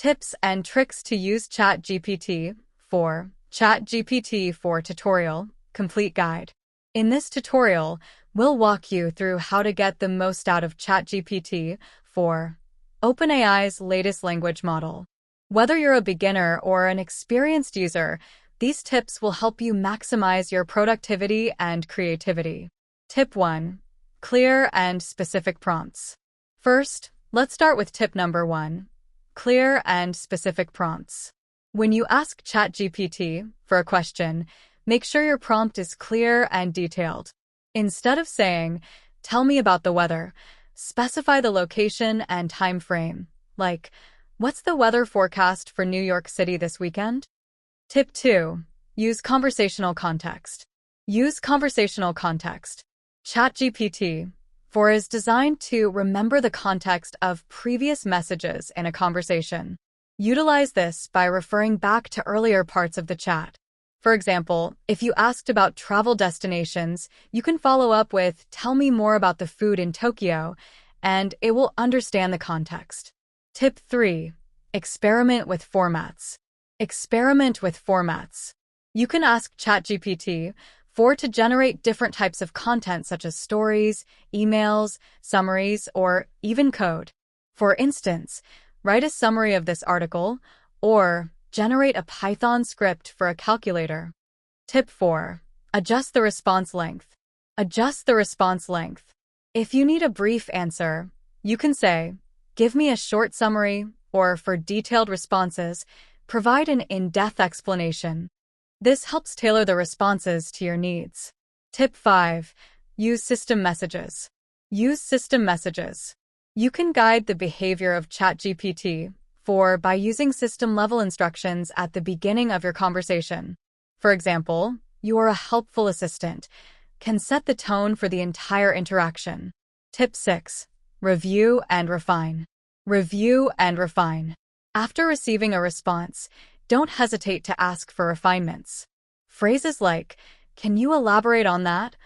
Tips and tricks to use Chat GPT-4. Chat GPT-4 tutorial, complete guide. In this tutorial, we'll walk you through how to get the most out of Chat GPT-4, OpenAI's latest language model. Whether you're a beginner or an experienced user, these tips will help you maximize your productivity and creativity. Tip 1. Clear and specific prompts. First, let's start with tip number 1. Clear and specific prompts. When you ask ChatGPT for a question, make sure your prompt is clear and detailed. Instead of saying, "Tell me about the weather," specify the location and time frame, like, "What's the weather forecast for New York City this weekend?" Tip 2. Use conversational context. Use conversational context. ChatGPT-4 is designed to remember the context of previous messages in a conversation. Utilize this by referring back to earlier parts of the chat. For example, if you asked about travel destinations, you can follow up with, "Tell me more about the food in Tokyo," and it will understand the context. Tip 3. Experiment with formats. Experiment with formats. You can ask ChatGPT-4 to generate different types of content such as stories, emails, summaries, or even code. For instance, write a summary of this article, or generate a Python script for a calculator. Tip 4. Adjust the response length. Adjust the response length. If you need a brief answer, you can say, "Give me a short summary," or for detailed responses, provide an in-depth explanation. This helps tailor the responses to your needs. Tip 5. Use system messages. Use system messages. You can guide the behavior of ChatGPT-4 by using system-level instructions at the beginning of your conversation. For example, "You are a helpful assistant," can set the tone for the entire interaction. Tip 6. Review and refine. Review and refine. After receiving a response, don't hesitate to ask for refinements. Phrases like, "Can you elaborate on that?"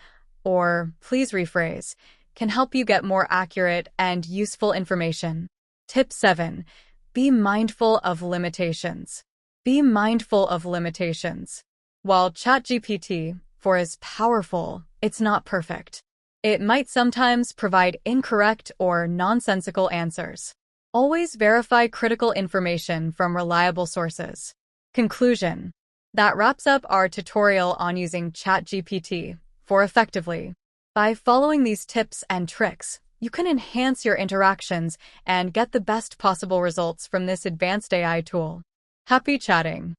or "Please rephrase," can help you get more accurate and useful information. Tip 7. Be mindful of limitations. Be mindful of limitations. While ChatGPT-4 is powerful, it's not perfect. It might sometimes provide incorrect or nonsensical answers. Always verify critical information from reliable sources. Conclusion. That wraps up our tutorial on using ChatGPT-4 effectively. By following these tips and tricks, you can enhance your interactions and get the best possible results from this advanced AI tool. Happy chatting!